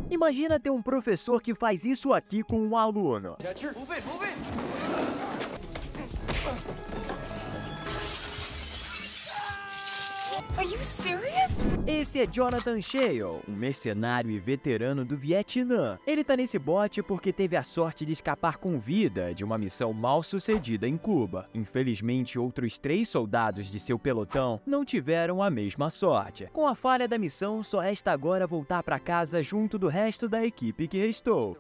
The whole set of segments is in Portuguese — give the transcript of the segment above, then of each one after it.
Imagina ter um professor que faz isso aqui com um aluno. Are you serious? Esse é Jonathan Shale, um mercenário e veterano do Vietnã. Ele tá nesse bote porque teve a sorte de escapar com vida de uma missão mal sucedida em Cuba. Infelizmente, outros 3 soldados de seu pelotão não tiveram a mesma sorte. Com a falha da missão, só resta agora voltar para casa junto do resto da equipe que restou.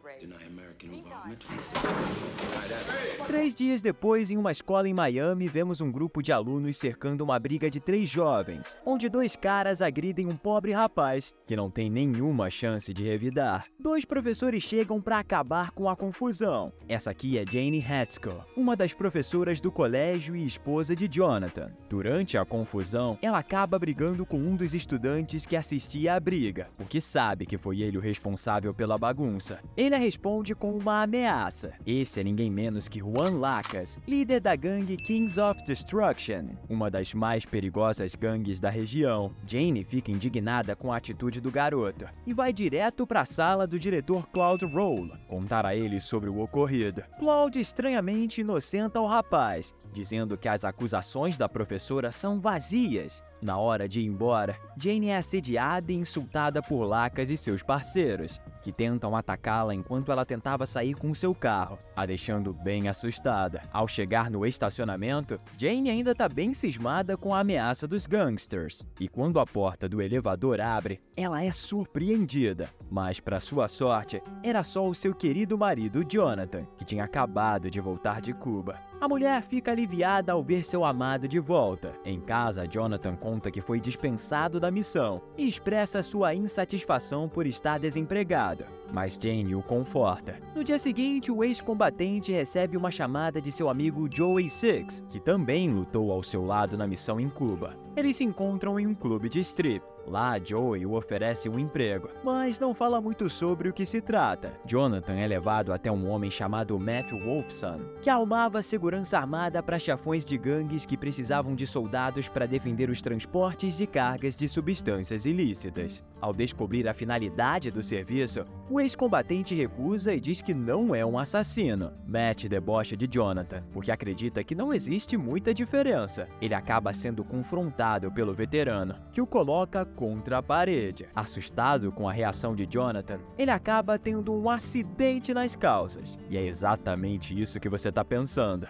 3 dias depois, em uma escola em Miami, vemos um grupo de alunos cercando uma briga de 3 jovens, onde 2 caras agridem um pobre rapaz que não tem nenhuma chance de revidar. 2 professores chegam para acabar com a confusão. Essa aqui é Jane Haskell, uma das professoras do colégio e esposa de Jonathan. Durante a confusão, ela acaba brigando com um dos estudantes que assistia à briga, porque sabe que foi ele o responsável pela bagunça. Ele a responde com uma ameaça. Esse é ninguém menos que Juan Lacas, líder da gangue Kings of Destruction, uma das mais perigosas gangues da região. Jane fica indignada com a atitude do garoto e vai direto para a sala do diretor Claude Roll contar a ele sobre o ocorrido. Claude estranhamente inocenta o rapaz, dizendo que as acusações da professora são vazias. Na hora de ir embora, Jane é assediada e insultada por Lacas e seus parceiros, que tentam atacá-la enquanto ela tentava sair com seu carro, a deixando bem assustada. Ao chegar no estacionamento, Jane ainda tá bem cismada com a ameaça dos gangsters, e quando a porta do elevador abre, ela é surpreendida. Mas, para sua sorte, era só o seu querido marido Jonathan, que tinha acabado de voltar de Cuba. A mulher fica aliviada ao ver seu amado de volta. Em casa, Jonathan conta que foi dispensado da missão e expressa sua insatisfação por estar desempregado. Mas Jane o conforta. No dia seguinte, o ex-combatente recebe uma chamada de seu amigo Joey Six, que também lutou ao seu lado na missão em Cuba. Eles se encontram em um clube de strip. Lá, Joey o oferece um emprego, mas não fala muito sobre o que se trata. Jonathan é levado até um homem chamado Matthew Wolfson, que arrumava segurança armada para chefões de gangues que precisavam de soldados para defender os transportes de cargas de substâncias ilícitas. Ao descobrir a finalidade do serviço, o ex-combatente recusa e diz que não é um assassino. Matt debocha de Jonathan, porque acredita que não existe muita diferença. Ele acaba sendo confrontado pelo veterano, que o coloca contra a parede. Assustado com a reação de Jonathan, ele acaba tendo um acidente nas calças. E é exatamente isso que você tá pensando.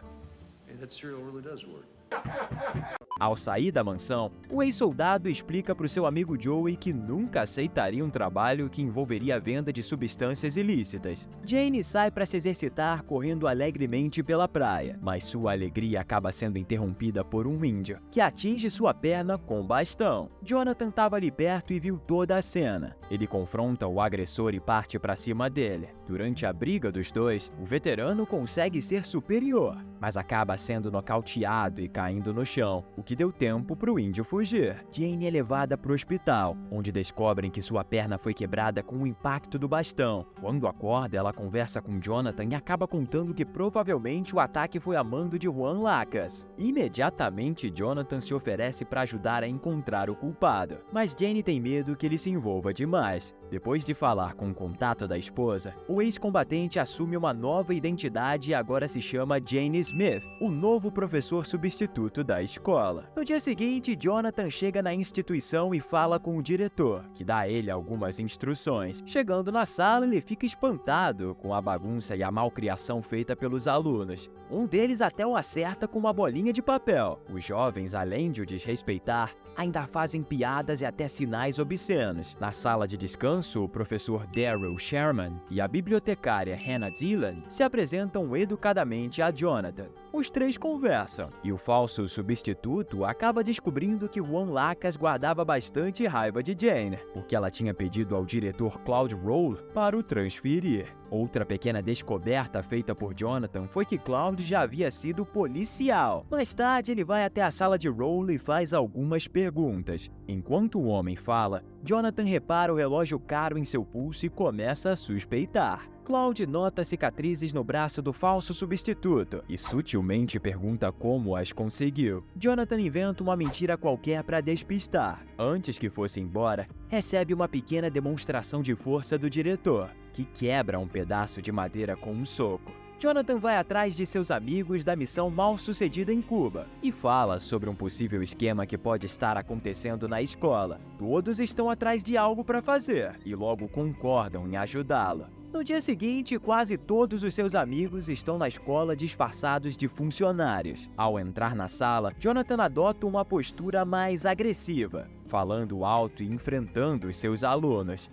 Ao sair da mansão, o ex-soldado explica para o seu amigo Joey que nunca aceitaria um trabalho que envolveria a venda de substâncias ilícitas. Jane sai para se exercitar correndo alegremente pela praia, mas sua alegria acaba sendo interrompida por um índio, que atinge sua perna com bastão. Jonathan estava ali perto e viu toda a cena. Ele confronta o agressor e parte para cima dele. Durante a briga dos dois, o veterano consegue ser superior, mas acaba sendo nocauteado e caindo no chão, o que deu tempo para o índio fugir. Jane é levada para o hospital, onde descobrem que sua perna foi quebrada com o impacto do bastão. Quando acorda, ela conversa com Jonathan e acaba contando que provavelmente o ataque foi a mando de Juan Lacas. Imediatamente, Jonathan se oferece para ajudar a encontrar o culpado, mas Jane tem medo que ele se envolva demais. Depois de falar com o contato da esposa, o ex-combatente assume uma nova identidade e agora se chama Jane Smith, o novo professor substituto da escola. No dia seguinte, Jonathan chega na instituição e fala com o diretor, que dá a ele algumas instruções. Chegando na sala, ele fica espantado com a bagunça e a malcriação feita pelos alunos. Um deles até o acerta com uma bolinha de papel. Os jovens, além de o desrespeitar, ainda fazem piadas e até sinais obscenos. Na sala de descanso, o professor Daryl Sherman e a bibliotecária Hannah Dillon se apresentam educadamente a Jonathan. Os 3 conversam, e o falso substituto acaba descobrindo que Juan Lacas guardava bastante raiva de Jane, porque ela tinha pedido ao diretor Claude Roll para o transferir. Outra pequena descoberta feita por Jonathan foi que Claude já havia sido policial. Mais tarde, ele vai até a sala de Roll e faz algumas perguntas. Enquanto o homem fala, Jonathan repara o relógio caro em seu pulso e começa a suspeitar. Cloud nota cicatrizes no braço do falso substituto e sutilmente pergunta como as conseguiu. Jonathan inventa uma mentira qualquer para despistar. Antes que fosse embora, recebe uma pequena demonstração de força do diretor, que quebra um pedaço de madeira com um soco. Jonathan vai atrás de seus amigos da missão mal-sucedida em Cuba e fala sobre um possível esquema que pode estar acontecendo na escola. Todos estão atrás de algo para fazer e logo concordam em ajudá-lo. No dia seguinte, quase todos os seus amigos estão na escola disfarçados de funcionários. Ao entrar na sala, Jonathan adota uma postura mais agressiva, falando alto e enfrentando os seus alunos.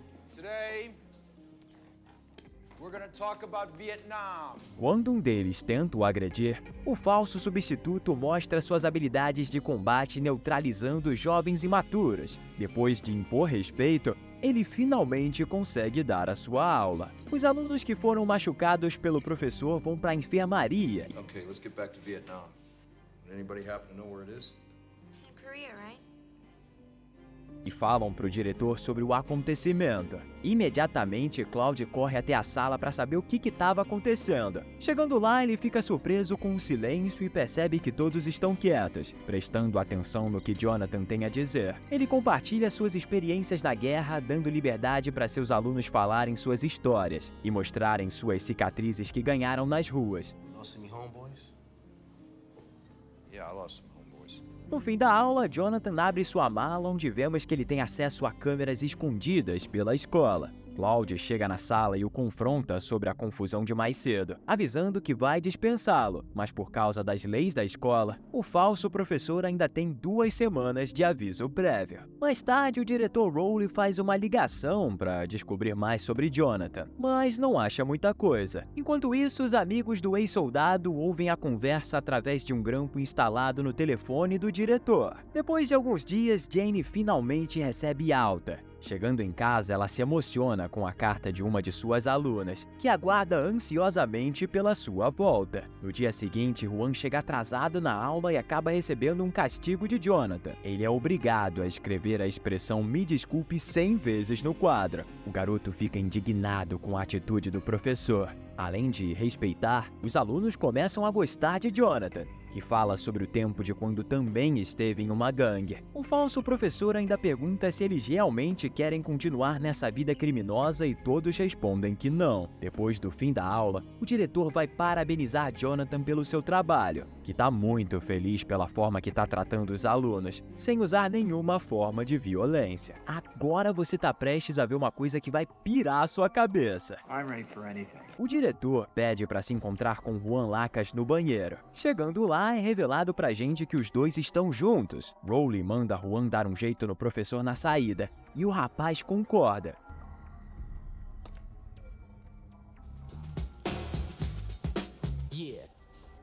Quando um deles tenta o agredir, o falso substituto mostra suas habilidades de combate neutralizando os jovens imaturos. Depois de impor respeito, ele finalmente consegue dar a sua aula. Os alunos que foram machucados pelo professor vão para a enfermaria. Okay, let's get back to Vietnam. Anybody happen to know where it is? It's in Korea, right? E falam para o diretor sobre o acontecimento. Imediatamente, Cloud corre até a sala para saber o que estava acontecendo. Chegando lá, ele fica surpreso com o silêncio e percebe que todos estão quietos, prestando atenção no que Jonathan tem a dizer. Ele compartilha suas experiências na guerra, dando liberdade para seus alunos falarem suas histórias e mostrarem suas cicatrizes que ganharam nas ruas. Lost any homeboys? Yeah, I lost some homeboys. No fim da aula, Jonathan abre sua mala, onde vemos que ele tem acesso a câmeras escondidas pela escola. Cloud chega na sala e o confronta sobre a confusão de mais cedo, avisando que vai dispensá-lo, mas por causa das leis da escola, o falso professor ainda tem 2 semanas de aviso prévio. Mais tarde, o diretor Rowley faz uma ligação para descobrir mais sobre Jonathan, mas não acha muita coisa. Enquanto isso, os amigos do ex-soldado ouvem a conversa através de um grampo instalado no telefone do diretor. Depois de alguns dias, Jane finalmente recebe alta. Chegando em casa, ela se emociona com a carta de uma de suas alunas, que aguarda ansiosamente pela sua volta. No dia seguinte, Juan chega atrasado na aula e acaba recebendo um castigo de Jonathan. Ele é obrigado a escrever a expressão "me desculpe" 100 vezes no quadro. O garoto fica indignado com a atitude do professor. Além de respeitar, os alunos começam a gostar de Jonathan, que fala sobre o tempo de quando também esteve em uma gangue. O falso professor ainda pergunta se eles realmente querem continuar nessa vida criminosa e todos respondem que não. Depois do fim da aula, o diretor vai parabenizar Jonathan pelo seu trabalho, que está muito feliz pela forma que está tratando os alunos, sem usar nenhuma forma de violência. Agora você está prestes a ver uma coisa que vai pirar a sua cabeça. I'm ready for anything. O diretor pede para se encontrar com Juan Lacas no banheiro. Chegando lá, é revelado pra gente que os dois estão juntos. Rowley manda Juan dar um jeito no professor na saída, e o rapaz concorda.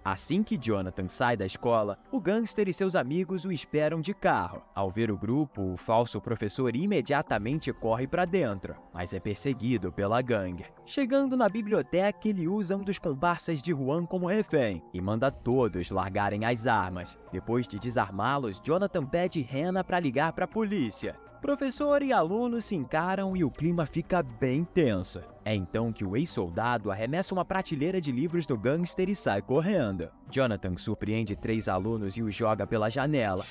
Assim que Jonathan sai da escola, o gangster e seus amigos o esperam de carro. Ao ver o grupo, o falso professor imediatamente corre para dentro, mas é perseguido pela gangue. Chegando na biblioteca, ele usa um dos comparsas de Juan como refém e manda todos largarem as armas. Depois de desarmá-los, Jonathan pede Hannah para ligar para a polícia. Professor e aluno se encaram e o clima fica bem tenso. É então que o ex-soldado arremessa uma prateleira de livros do gangster e sai correndo. Jonathan surpreende 3 alunos e os joga pela janela.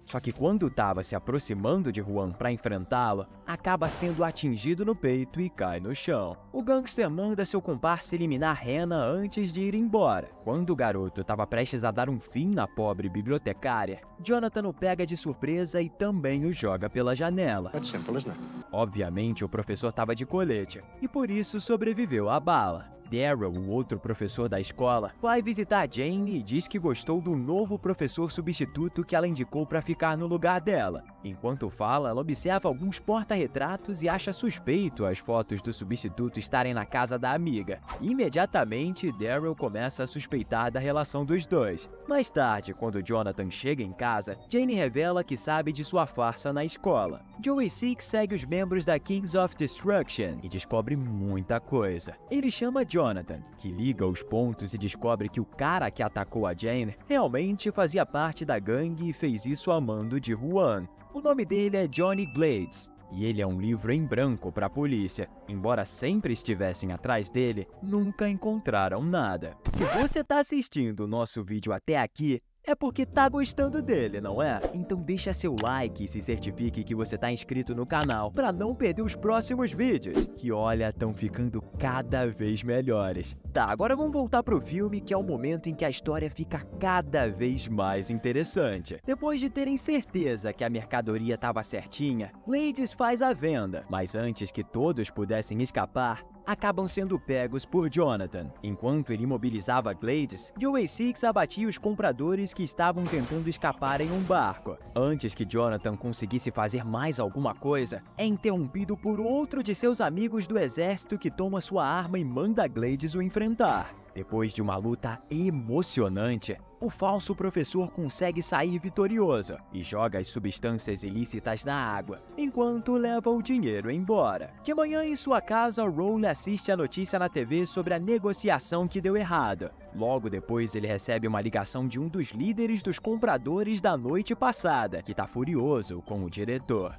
Só que quando estava se aproximando de Juan para enfrentá-lo, acaba sendo atingido no peito e cai no chão. O gangster manda seu comparsa eliminar Hannah antes de ir embora. Quando o garoto estava prestes a dar um fim na pobre bibliotecária, Jonathan o pega de surpresa e também o joga pela janela. That's simple, isn't it? Obviamente, o professor estava de colete e por isso sobreviveu à bala. Daryl, o outro professor da escola, vai visitar Jane e diz que gostou do novo professor substituto que ela indicou para ficar no lugar dela. Enquanto fala, ela observa alguns porta-retratos e acha suspeito as fotos do substituto estarem na casa da amiga. Imediatamente, Daryl começa a suspeitar da relação dos dois. Mais tarde, quando Jonathan chega em casa, Jane revela que sabe de sua farsa na escola. Joey Six segue os membros da Kings of Destruction e descobre muita coisa. Ele chama Jonathan, que liga os pontos e descobre que o cara que atacou a Jane realmente fazia parte da gangue e fez isso a mando de Juan. O nome dele é Johnny Glades, e ele é um livro em branco para a polícia. Embora sempre estivessem atrás dele, nunca encontraram nada. Se você está assistindo o nosso vídeo até aqui, é porque tá gostando dele, não é? Então deixa seu like e se certifique que você tá inscrito no canal para não perder os próximos vídeos, que olha, estão ficando cada vez melhores. Tá, agora vamos voltar pro filme, que é o momento em que a história fica cada vez mais interessante. Depois de terem certeza que a mercadoria estava certinha, Glades faz a venda, mas antes que todos pudessem escapar, acabam sendo pegos por Jonathan. Enquanto ele imobilizava Glades, Joey Six abatia os compradores que estavam tentando escapar em um barco. Antes que Jonathan conseguisse fazer mais alguma coisa, é interrompido por outro de seus amigos do exército que toma sua arma e manda Glades o enfrentar. Depois de uma luta emocionante, o falso professor consegue sair vitorioso e joga as substâncias ilícitas na água, enquanto leva o dinheiro embora. De manhã, em sua casa, Rowley assiste a notícia na TV sobre a negociação que deu errado. Logo depois, ele recebe uma ligação de um dos líderes dos compradores da noite passada, que está furioso com o diretor.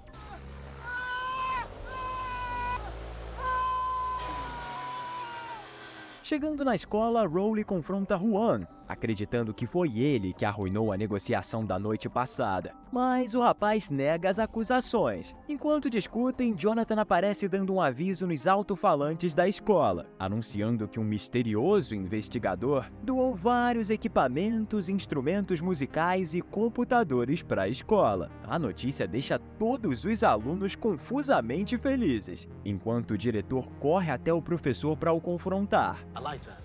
Chegando na escola, Rowley confronta Juan, acreditando que foi ele que arruinou a negociação da noite passada. Mas o rapaz nega as acusações. Enquanto discutem, Jonathan aparece dando um aviso nos alto-falantes da escola, anunciando que um misterioso investigador doou vários equipamentos, instrumentos musicais e computadores para a escola. A notícia deixa todos os alunos confusamente felizes, enquanto o diretor corre até o professor para o confrontar. I like that.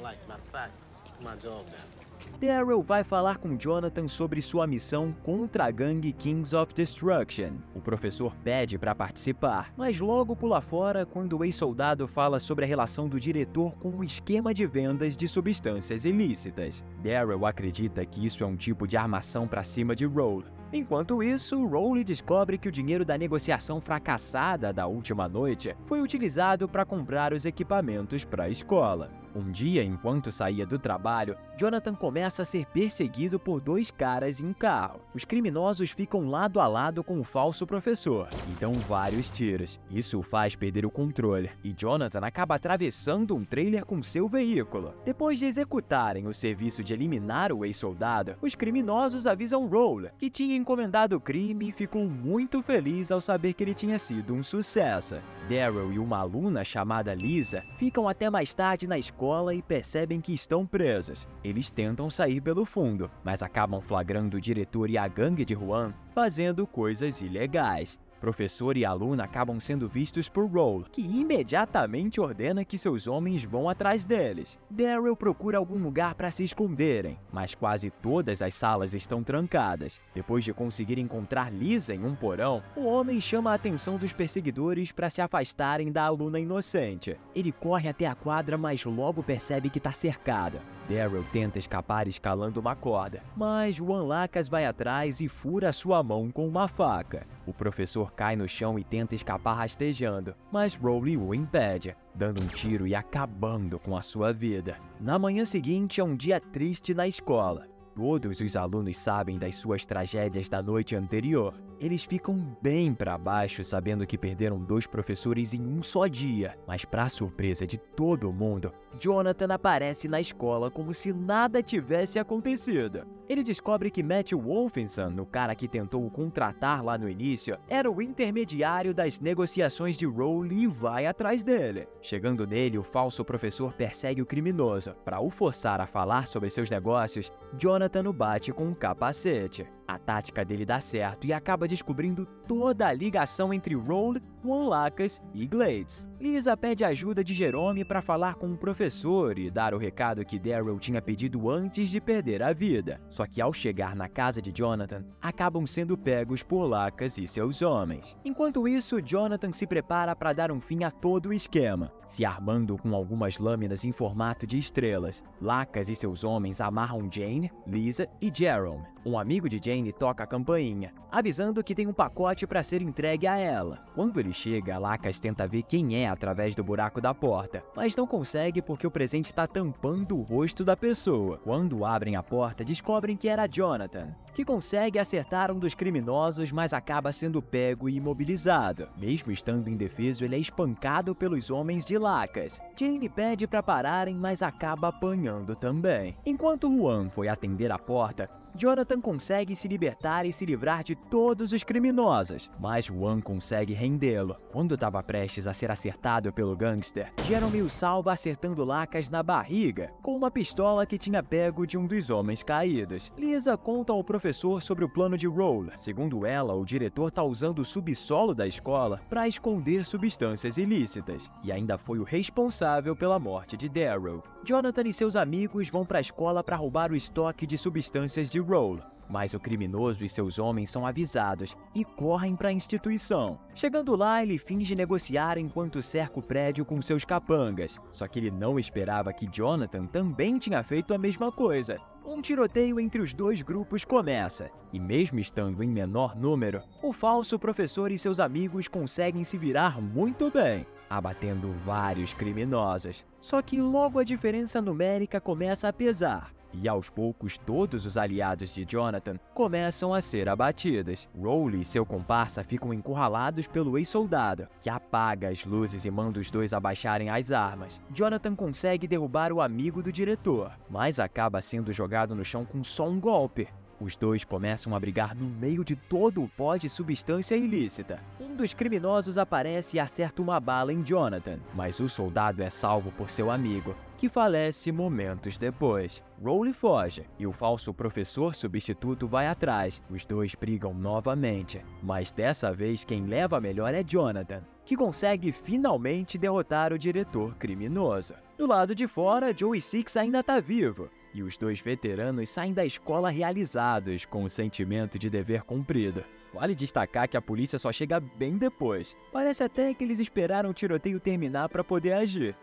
Matter of fact, my job then. Daryl vai falar com Jonathan sobre sua missão contra a gangue Kings of Destruction. O professor pede para participar, mas logo pula fora quando o ex-soldado fala sobre a relação do diretor com o esquema de vendas de substâncias ilícitas. Daryl acredita que isso é um tipo de armação para cima de Rowley. Enquanto isso, Rowley descobre que o dinheiro da negociação fracassada da última noite foi utilizado para comprar os equipamentos para a escola. Um dia, enquanto saía do trabalho, Jonathan começa a ser perseguido por dois caras em um carro. Os criminosos ficam lado a lado com o falso professor e dão vários tiros. Isso o faz perder o controle e Jonathan acaba atravessando um trailer com seu veículo. Depois de executarem o serviço de eliminar o ex-soldado, os criminosos avisam Rowley, que tinha encomendado o crime, e ficou muito feliz ao saber que ele tinha sido um sucesso. Daryl e uma aluna chamada Lisa ficam até mais tarde na escola e percebem que estão presos. Eles tentam sair pelo fundo, mas acabam flagrando o diretor e a gangue de Juan fazendo coisas ilegais. Professor e aluna acabam sendo vistos por Rowley, que imediatamente ordena que seus homens vão atrás deles. Daryl procura algum lugar para se esconderem, mas quase todas as salas estão trancadas. Depois de conseguir encontrar Lisa em um porão, o homem chama a atenção dos perseguidores para se afastarem da aluna inocente. Ele corre até a quadra, mas logo percebe que está cercado. Daryl tenta escapar escalando uma corda, mas Juan Lacas vai atrás e fura sua mão com uma faca. O professor cai no chão e tenta escapar rastejando, mas Rowley o impede, dando um tiro e acabando com a sua vida. Na manhã seguinte é um dia triste na escola. Todos os alunos sabem das suas tragédias da noite anterior. Eles ficam bem para baixo sabendo que perderam 2 professores em um só dia. Mas para surpresa de todo mundo, Jonathan aparece na escola como se nada tivesse acontecido. Ele descobre que Matt Wolfenson, o cara que tentou o contratar lá no início, era o intermediário das negociações de Rowley e vai atrás dele. Chegando nele, o falso professor persegue o criminoso. Para o forçar a falar sobre seus negócios, Jonathan o bate com um capacete. A tática dele dá certo e acaba descobrindo toda a ligação entre Rowley, Juan Lacas e Glades. Lisa pede ajuda de Jerome para falar com o professor e dar o recado que Daryl tinha pedido antes de perder a vida. Só que ao chegar na casa de Jonathan, acabam sendo pegos por Lacas e seus homens. Enquanto isso, Jonathan se prepara para dar um fim a todo o esquema, se armando com algumas lâminas em formato de estrelas. Lacas e seus homens amarram Jane, Lisa e Jerome. Um amigo de Jane Jane toca a campainha, avisando que tem um pacote para ser entregue a ela. Quando ele chega, Lacas tenta ver quem é através do buraco da porta, mas não consegue porque o presente está tampando o rosto da pessoa. Quando abrem a porta, descobrem que era Jonathan, que consegue acertar um dos criminosos, mas acaba sendo pego e imobilizado. Mesmo estando indefeso, ele é espancado pelos homens de Lacas. Jane pede para pararem, mas acaba apanhando também. Enquanto Juan foi atender a porta, Jonathan consegue se libertar e se livrar de todos os criminosos, mas Juan consegue rendê-lo. Quando estava prestes a ser acertado pelo gangster, Jeremy o salva acertando Lacas na barriga com uma pistola que tinha pego de um dos homens caídos. Lisa conta ao professor sobre o plano de Roll. Segundo ela, o diretor está usando o subsolo da escola para esconder substâncias ilícitas e ainda foi o responsável pela morte de Daryl. Jonathan e seus amigos vão para a escola para roubar o estoque de substâncias de Roll, mas o criminoso e seus homens são avisados e correm para a instituição. Chegando lá, ele finge negociar enquanto cerca o prédio com seus capangas, só que ele não esperava que Jonathan também tinha feito a mesma coisa. Um tiroteio entre os dois grupos começa, e mesmo estando em menor número, o falso professor e seus amigos conseguem se virar muito bem, abatendo vários criminosos. Só que logo a diferença numérica começa a pesar, e aos poucos todos os aliados de Jonathan começam a ser abatidos. Rowley e seu comparsa ficam encurralados pelo ex-soldado, que apaga as luzes e manda os dois abaixarem as armas. Jonathan consegue derrubar o amigo do diretor, mas acaba sendo jogado no chão com só um golpe. Os dois começam a brigar no meio de todo o pó de substância ilícita. Um dos criminosos aparece e acerta uma bala em Jonathan, mas o soldado é salvo por seu amigo, que falece momentos depois. Rowley foge e o falso professor substituto vai atrás. Os dois brigam novamente, mas dessa vez quem leva a melhor é Jonathan, que consegue finalmente derrotar o diretor criminoso. Do lado de fora, Joey Six ainda está vivo, e os dois veteranos saem da escola realizados, com o sentimento de dever cumprido. Vale destacar que a polícia só chega bem depois. Parece até que eles esperaram o tiroteio terminar para poder agir.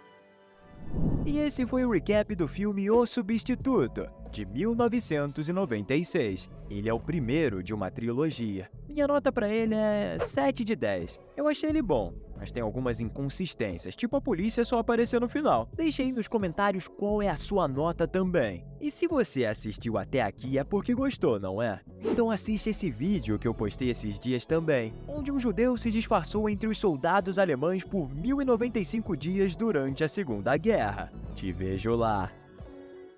E esse foi o recap do filme O Substituto, de 1996. Ele é o primeiro de uma trilogia. Minha nota para ele é 7 de 10. Eu achei ele bom, mas tem algumas inconsistências, tipo a polícia só aparecer no final. Deixe aí nos comentários qual é a sua nota também. E se você assistiu até aqui é porque gostou, não é? Então assiste esse vídeo que eu postei esses dias também, onde um judeu se disfarçou entre os soldados alemães por 1095 dias durante a Segunda Guerra. Te vejo lá.